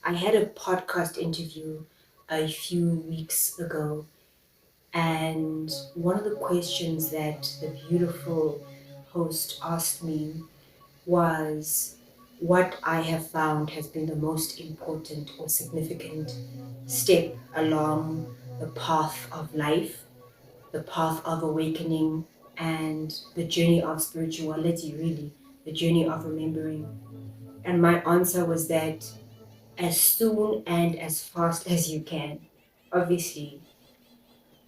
I had a podcast interview a few weeks ago, and one of the questions that the beautiful host asked me was what I have found has been the most important or significant step along the path of life, the path of awakening, and the journey of spirituality, really, the journey of remembering. And my answer was that as soon and as fast as you can. Obviously,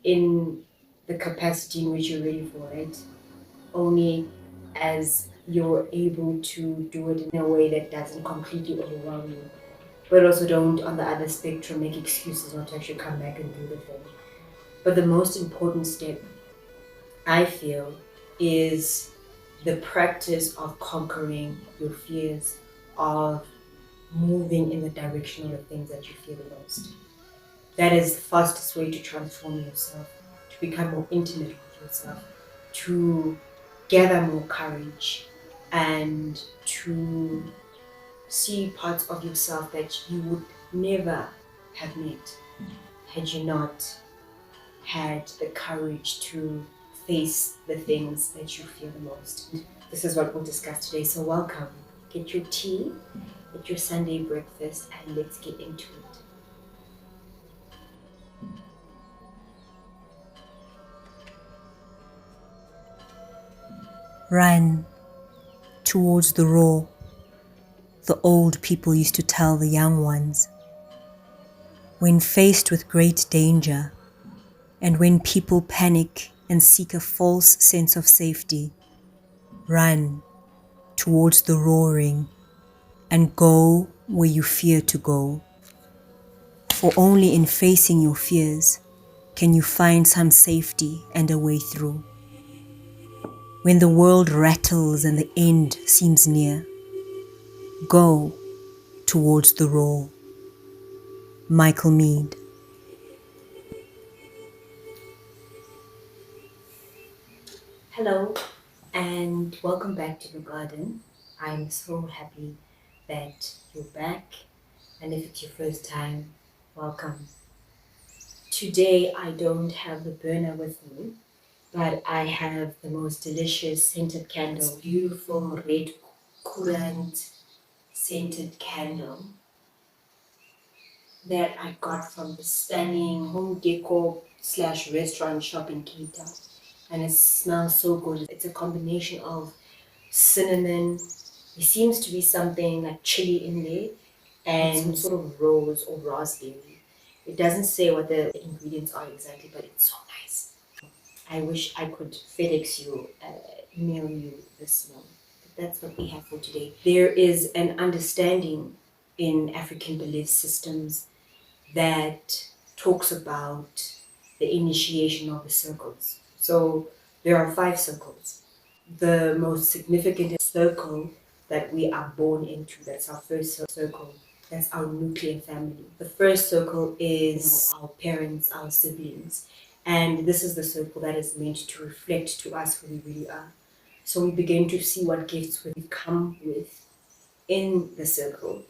in the capacity in which you're ready for it, only as you're able to do it in a way that doesn't completely overwhelm you. But also don't, on the other spectrum, make excuses not to actually come back and do the thing. But the most important step, I feel, is the practice of conquering your fears, of moving in the direction of the things that you fear the most. That is the fastest way to transform yourself, to become more intimate with yourself, to gather more courage, and to see parts of yourself that you would never have met had you not had the courage to face the things that you fear the most. This is what we'll discuss today. So, welcome. Get your tea, get your Sunday breakfast, and let's get into it. Run towards the roar, the old people used to tell the young ones. When faced with great danger, and when people panic and seek a false sense of safety, run towards the roaring and go where you fear to go. For only in facing your fears can you find some safety and a way through. When the world rattles and the end seems near, go towards the roar. Michael Mead. Hello, and welcome back to the garden. I'm so happy that you're back, and if it's your first time, welcome. Today, I don't have the burner with me, but I have the most delicious scented candle, beautiful red currant scented candle that I got from the stunning home decor slash restaurant shop in Cape Town. And it smells so good. It's a combination of cinnamon, there seems to be something like chili in there, and some sort of rose or raspberry. It doesn't say what the ingredients are exactly, but it's so nice. I wish I could FedEx you, email you the smell. But that's what we have for today. There is an understanding in African belief systems that talks about the initiation of the circles. So there are 5 circles. The most significant circle that we are born into, that's our first circle, that's our nuclear family. The first circle is our parents, our siblings, and this is the circle that is meant to reflect to us who we really are. So we begin to see what gifts we come with in the circle,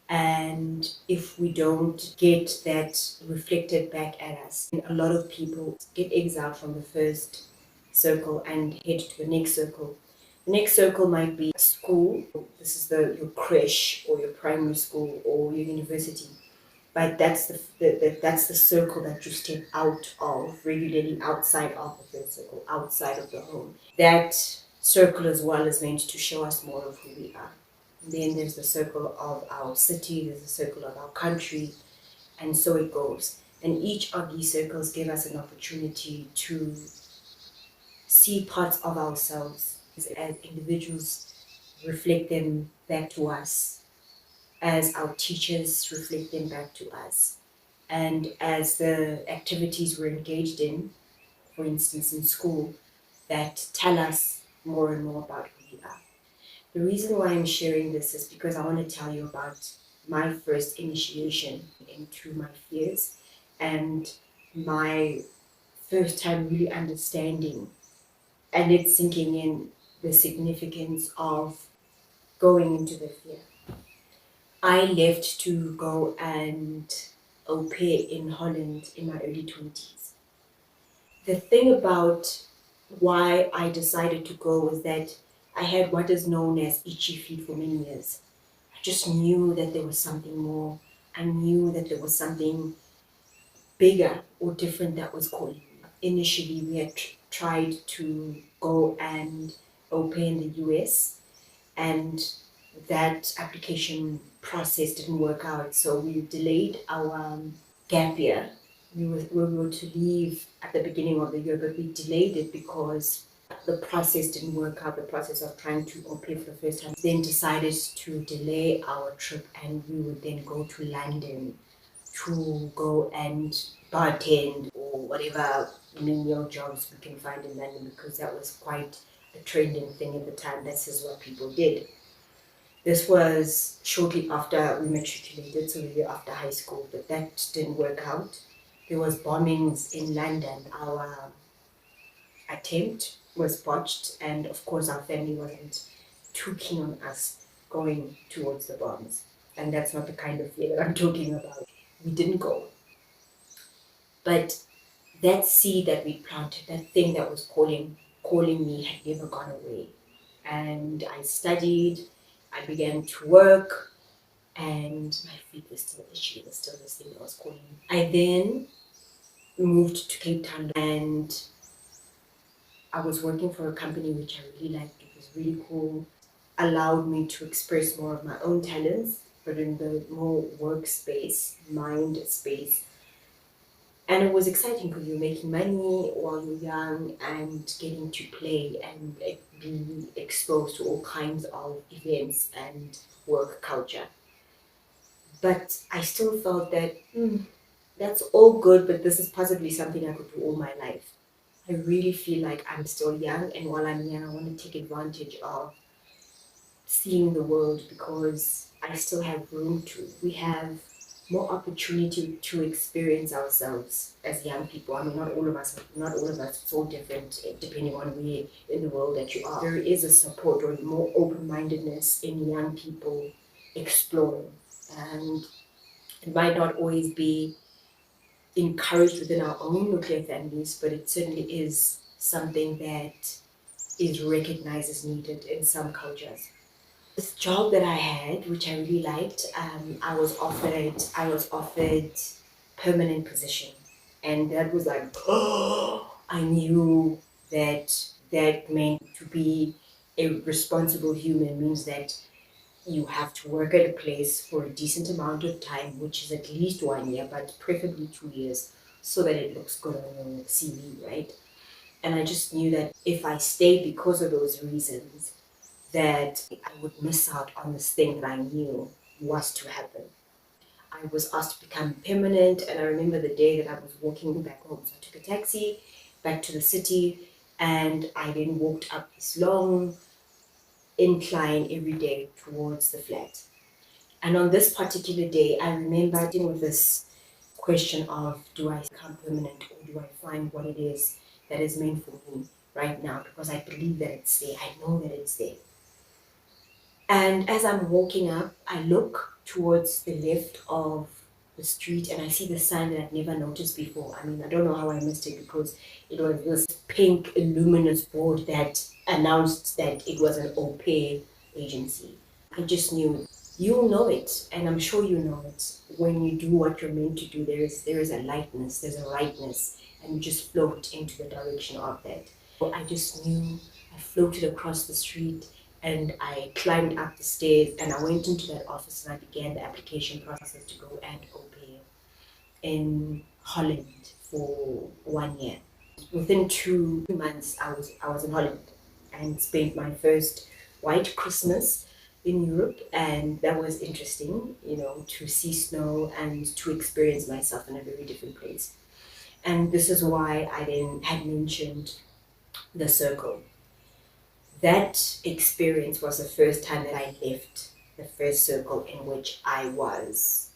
and if we don't get that reflected back at us, a lot of people get exiled from the first circle and head to the next circle. The next circle might be school. This is your creche or your primary school or your university. But that's that's the circle that you step out of regularly, outside of the first circle, outside of the home. That circle as well is meant to show us more of who we are. Then there's the circle of our city, there's the circle of our country, and so it goes. And each of these circles give us an opportunity to see parts of ourselves as individuals, reflect them back to us, as our teachers reflect them back to us, and as the activities we're engaged in, for instance in school, that tell us more and more about who we are. The reason why I'm sharing this is because I want to tell you about my first initiation into my fears and my first time really understanding and it sinking in the significance of going into the fear. I left to go and au pair in Holland in my early 20s. The thing about why I decided to go was that I had what is known as itchy feet for many years. I just knew that there was something more. I knew that there was something bigger or different that was calling me. Initially, we had tried to go and au pair in the US, and that application process didn't work out. So we delayed our gap year. We were to leave at the beginning of the year, but we delayed it because the process didn't work out, the process of trying to au pair for the first time. Then decided to delay our trip, and we would then go to London to go and bartend or whatever menial jobs we can find in London, because that was quite a trending thing at the time. This is what people did. This was shortly after we matriculated, so the year after high school, but that didn't work out. There was bombings in London. Our attempt was botched, and of course our family wasn't too keen on us going towards the bombs. And that's not the kind of fear that I'm talking about. We didn't go. But that seed that we planted, that thing that was calling me, had never gone away. And I studied, I began to work, and my feet were still itchy. It was still this thing that was calling me. I then moved to Cape Town, and I was working for a company which I really liked. It was really cool. Allowed me to express more of my own talents, but in the more workspace, mind space. And it was exciting because you're making money while you're young and getting to play and be exposed to all kinds of events and work culture. But I still felt that that's all good, but this is possibly something I could do all my life. I really feel like I'm still young, and while I'm young, I want to take advantage of seeing the world, because I still have room to. We have more opportunity to experience ourselves as young people. I mean, not all of us, it's all different depending on where in the world that you are. There is a support or more open-mindedness in young people exploring, and it might not always be encouraged within our own nuclear families, but it certainly is something that is recognized as needed in some cultures. This job that I had, which I really liked, I was offered permanent position, and that was like, oh, I knew that meant to be a responsible human means that you have to work at a place for a decent amount of time, which is at least 1 year, but preferably 2 years, so that it looks good on your CV, right? And I just knew that if I stayed because of those reasons, that I would miss out on this thing that I knew was to happen. I was asked to become permanent, and I remember the day that I was walking back home. So I took a taxi back to the city, and I then walked up this long incline every day towards the flat. And on this particular day, I remember dealing with this question of, do I become permanent, or do I find what it is that is meant for me right now? Because I believe that it's there. I know that it's there. And as I'm walking up, I look towards the left of the street, and I see the sign that I'd never noticed before. I mean, I don't know how I missed it, because it was this pink luminous board that announced that it was an au pair agency. I just knew. You'll know it, and I'm sure you know it. When you do what you're meant to do, there is a lightness, there's a rightness, and you just float into the direction of that. I just knew. I floated across the street, and I climbed up the stairs, and I went into that office, and I began the application process to go and au pair in Holland for 1 year. Within 2 months, I was in Holland and spent my first white Christmas in Europe, and that was interesting, to see snow and to experience myself in a very different place. And this is why I then had mentioned the circle. That experience was the first time that I left the first circle in which I was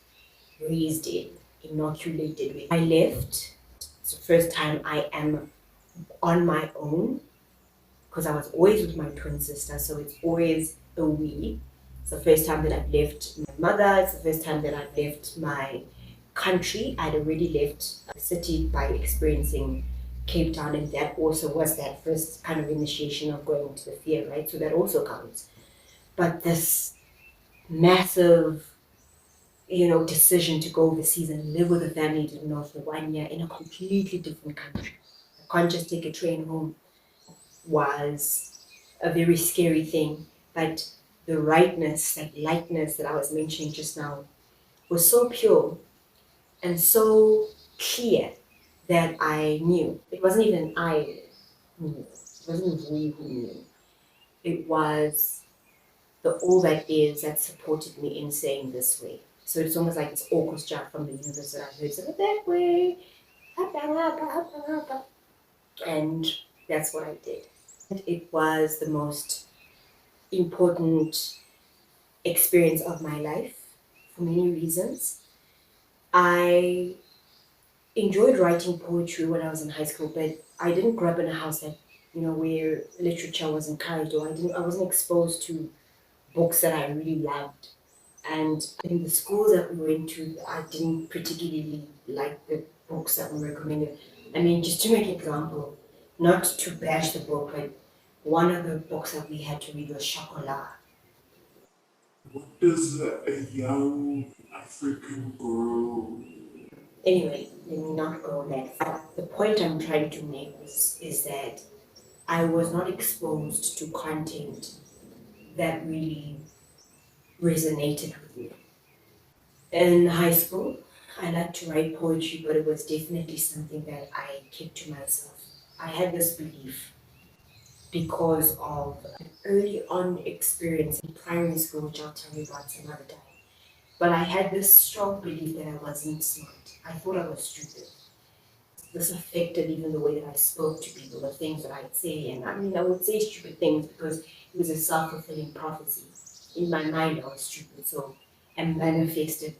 raised in, inoculated with. I left. It's the first time I am on my own, because I was always with my twin sister, so it's always a we. It's the first time that I've left my mother. It's the first time that I've left my country. I'd already left the city by experiencing Cape Town, and that also was that first kind of initiation of going into the fear, right? So that also counts. But this massive, decision to go overseas and live with a family to the north for 1 year in a completely different country. I can't just take a train home was a very scary thing. But the rightness, that lightness that I was mentioning just now, was so pure and so clear that I knew. It wasn't even I who knew. It wasn't we who knew. It was the all that is that supported me in saying this way. So it's almost like it's orchestra from the universe that I heard. So that way, and that's what I did. It was the most important experience of my life for many reasons. I enjoyed writing poetry when I was in high school, but I didn't grow up in a house that, where literature was encouraged, or I wasn't exposed to books that I really loved. And in the schools that we went to, I didn't particularly like the books that were recommended. I mean, just to make an example, not to bash the book, but one of the books that we had to read was Chocolat. What does a young African girl? Anyway, let me not go that far. The point I'm trying to make is that I was not exposed to content that really resonated with me. In high school, I liked to write poetry, but it was definitely something that I kept to myself. I had this belief because of an early on experience in primary school, which I'll tell you about some other time. But I had this strong belief that I wasn't smart. I thought I was stupid. This affected even the way that I spoke to people, the things that I'd say. And I mean, I would say stupid things because it was a self fulfilling prophecy. In my mind, I was stupid. So I manifested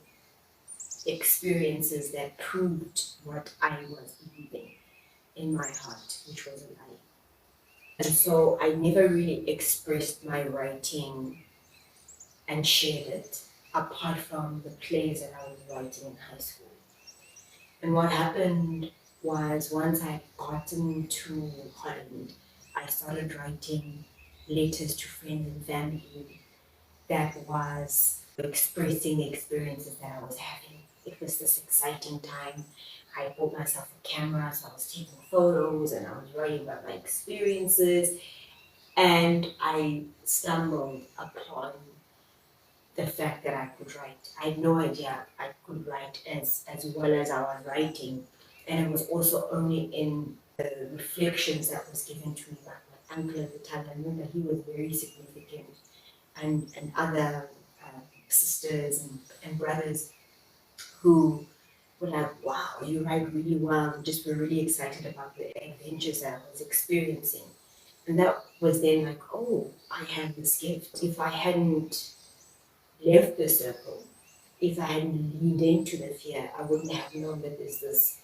experiences that proved what I was believing in my heart, which was a lie. And so I never really expressed my writing and shared it apart from the plays that I was writing in high school. And what happened was once I gotten to Holland, I started writing letters to friends and family that was expressing the experiences that I was having. It was this exciting time. I bought myself a camera, so I was taking photos and I was writing about my experiences. And I stumbled upon the fact that I could write. I had no idea I could write as well as I was writing. And it was also only in the reflections that was given to me by my uncle at the time. I remember he was very significant, and other sisters and brothers who were like, wow, you write really well, just were really excited about the adventures that I was experiencing. And that was then like, oh, I have this gift. If I hadn't left the circle, if I hadn't leaned into the fear, I wouldn't have known that there's this.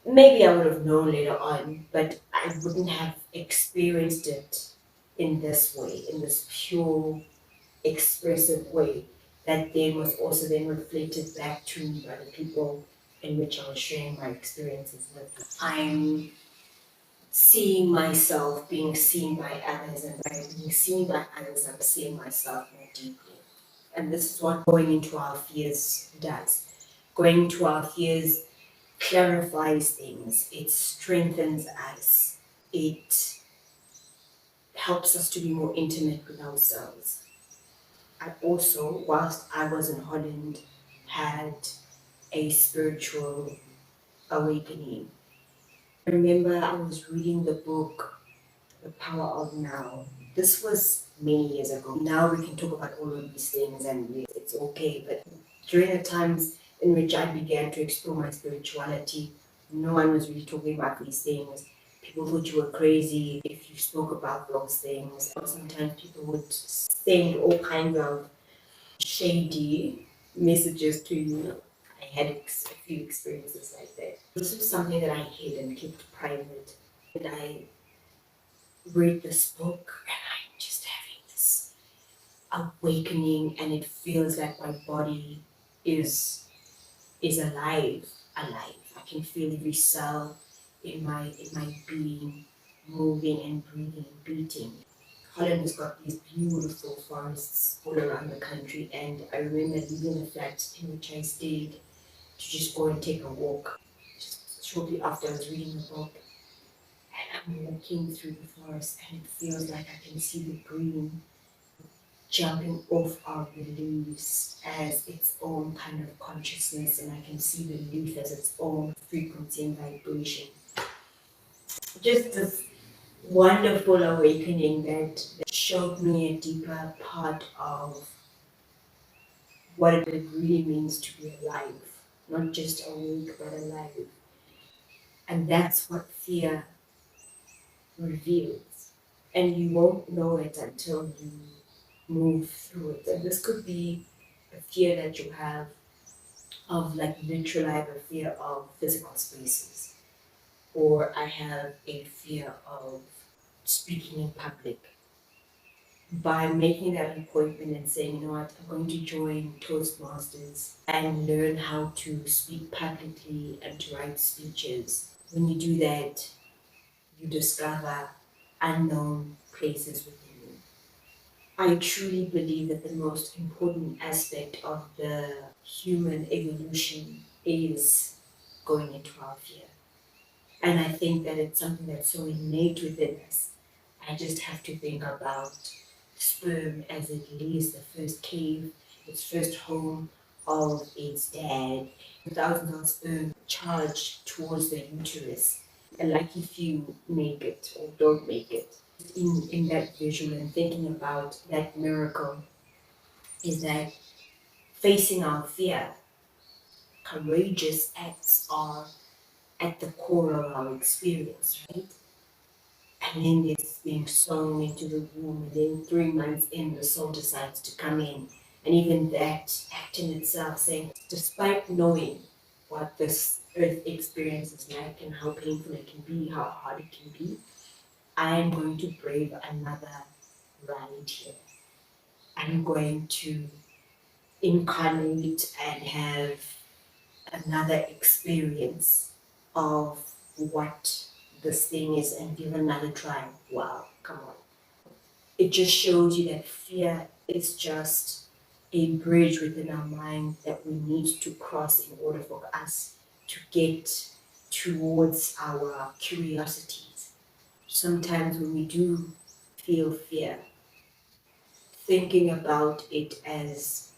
Maybe I would have known later on, but I wouldn't have experienced it in this way, in this pure, expressive way that then was also then reflected back to me by the people in which I was sharing my experiences with. I'm seeing myself being seen by others, and by being seen by others, I'm seeing myself more deeply. And this is what going into our fears does. Going into our fears clarifies things, it strengthens us, it helps us to be more intimate with ourselves. I also, whilst I was in Holland, had a spiritual awakening. I remember I was reading the book The Power of Now. This was many years ago. Now we can talk about all of these things and it's okay, but during the times in which I began to explore my spirituality, no one was really talking about these things. People thought you were crazy if you spoke about those things. Sometimes people would send all kinds of shady messages to you. I had a few experiences like that. This was something that I hid and kept private. And I read this book and I'm just having this awakening, and it feels like my body is alive, alive. I can feel every cell in my being moving and breathing and beating. Holland has got these beautiful forests all around the country, and I remember leaving the flat in which I stayed to just go and take a walk. Just shortly after I was reading the book, and I'm walking through the forest, and it feels like I can see the green jumping off of the leaves as its own kind of consciousness, and I can see the leaf as its own frequency and vibration. Just this wonderful awakening that showed me a deeper part of what it really means to be alive, not just awake but alive. And that's what fear reveals. And you won't know it until you move through it. And this could be a fear that you have of, like, literally, I have a fear of physical spaces, or I have a fear of speaking in public. By making that appointment and saying, you know what, I'm going to join Toastmasters and learn how to speak publicly and to write speeches. When you do that, you discover unknown places within you. I truly believe that the most important aspect of the human evolution is going into our fear. And I think that it's something that's so innate within us. I just have to think about sperm as it leaves the first cave, its first home of its dad. Thousands of sperm charged towards the uterus. And like, if you make it or don't make it, in that visual and thinking about that miracle is that facing our fear, courageous acts are at the core of our experience, right? And then there's being sown into the womb, and then 3 months in, the soul decides to come in. And even that act in itself, saying, despite knowing what this earth experience is like and how painful it can be, how hard it can be, I am going to brave another ride here. I'm going to incarnate and have another experience of what this thing is and give another try. Wow, come on. It just shows you that fear is just a bridge within our mind that we need to cross in order for us to get towards our curiosities. Sometimes when we do feel fear, thinking about it as,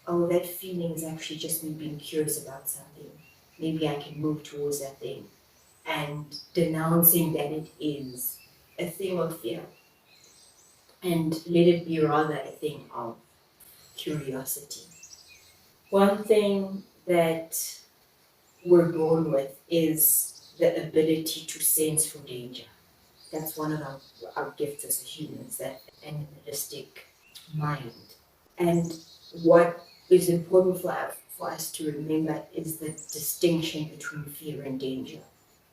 oh, that feeling is actually just me being curious about something. Maybe I can move towards that thing. And denouncing that it is a thing of fear. And let it be rather a thing of curiosity. One thing that we're born with is the ability to sense for danger. That's one of our gifts as humans, that animalistic mind. And what is important for us to remember is the distinction between fear and danger.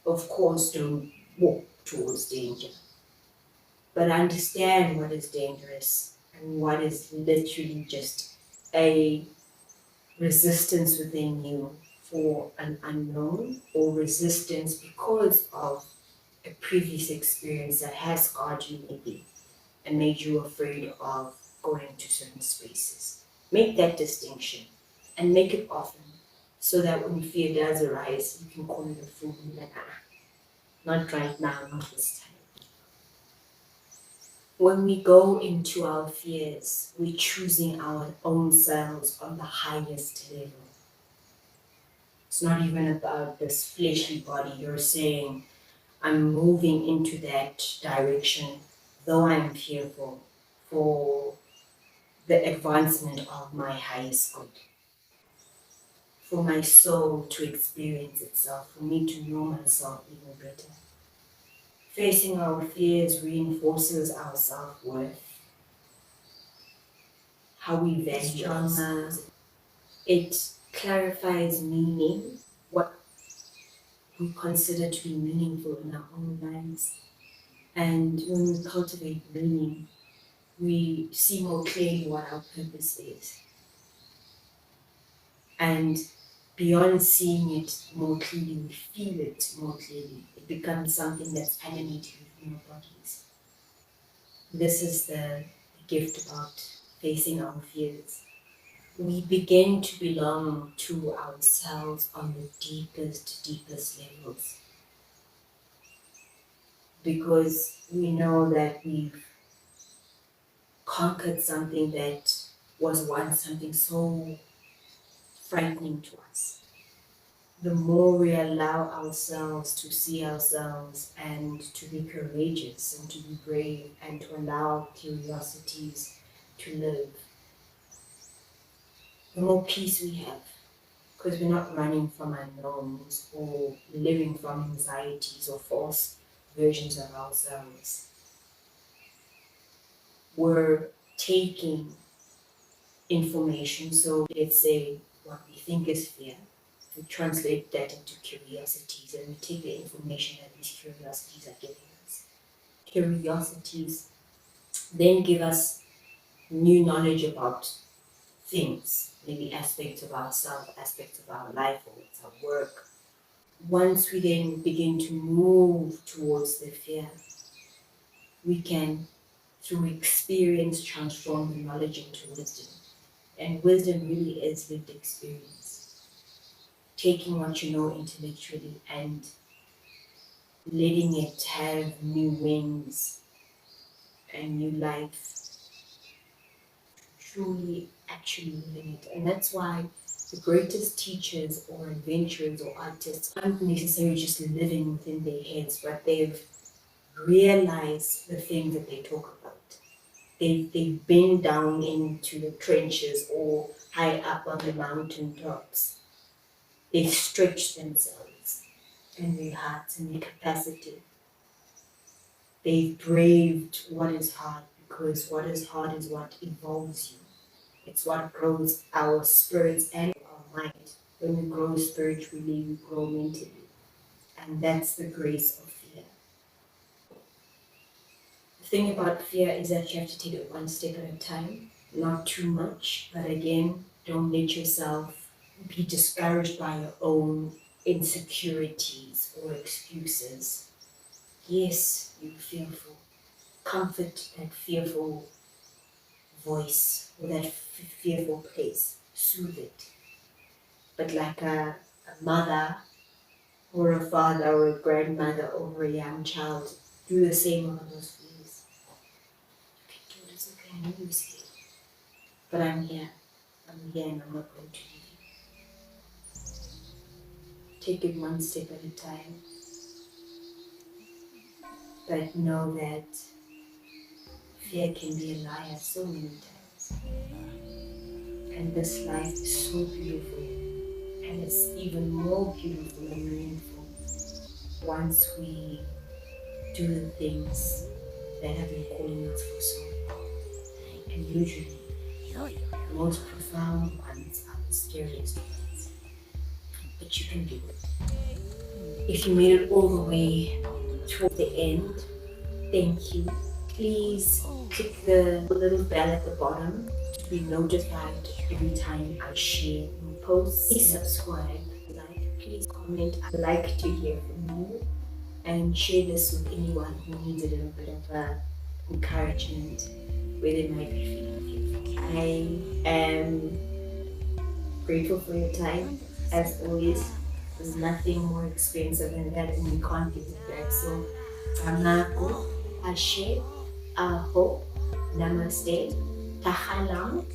Of course, don't walk towards danger, but understand what is dangerous and what is literally just a resistance within you for an unknown, or resistance because of a previous experience that has scarred you maybe and made you afraid of going to certain spaces. Make that distinction and make it often, so that when fear does arise, you can call it a fool and be like, not right now, not this time. When we go into our fears, we're choosing our own selves on the highest level. It's not even about this fleshly body. You're saying, I'm moving into that direction, though I'm fearful, for the advancement of my highest good, for my soul to experience itself, for me to know myself even better. Facing our fears reinforces our self-worth, how we value ourselves. It clarifies meaning, what we consider to be meaningful in our own lives. And when we cultivate meaning, we see more clearly what our purpose is. And beyond seeing it more clearly, we feel it more clearly. It becomes something that's animated within our bodies. This is the gift about facing our fears. We begin to belong to ourselves on the deepest levels. Because we know that we've conquered something that was once something so frightening to us. The more we allow ourselves to see ourselves and to be courageous and to be brave and to allow curiosities to live, the more peace we have. Because we're not running from unknowns or living from anxieties or false versions of ourselves. We're taking information, so let's say what we think is fear, we translate that into curiosities and we take the information that these curiosities are giving us. Curiosities then give us new knowledge about things, maybe aspects of ourselves, aspects of our life, or it's our work. Once we then begin to move towards the fear, we can, through experience, transform the knowledge into wisdom. And wisdom really is lived experience. Taking what you know intellectually and letting it have new wings and new life, truly actually living it. And that's why the greatest teachers or adventurers or artists aren't necessarily just living within their heads, but they've realized the things that they talk about. They've been down into the trenches or high up on the mountain tops. They've stretched themselves and their hearts and their capacity. They've braved what is hard, because what is hard is what evolves you. It's what grows our spirits and our mind. When we grow spiritually, we grow mentally. And that's the grace of fear. The thing about fear is that you have to take it one step at a time, not too much, but again, don't let yourself be discouraged by your own insecurities or excuses. Yes, you're fearful. Comfort that fearful voice or that fearful place. Soothe it. But like a mother or a father or a grandmother over a young child, do the same on those fears. Okay, dude, it's okay, I know you're scared. But I'm here. I'm here and I'm not going to leave you. Take it one step at a time. But know that fear can be a liar so many times. And this life is so beautiful. And it's even more beautiful and meaningful once we do the things that have been calling us for so long. And usually, the most profound ones are the scariest ones. But you can do it. If you made it all the way toward the end, thank you. Please click the little bell at the bottom to be notified every time I share new posts. Please subscribe, like, please comment. I'd like to hear from you, and share this with anyone who needs a little bit of encouragement where they might be feeling fearful. I am grateful for your time, as always. There's nothing more expensive than that, and we can't give it back. So, Ramako, Ashe, Aho, Namaste, Tahalam,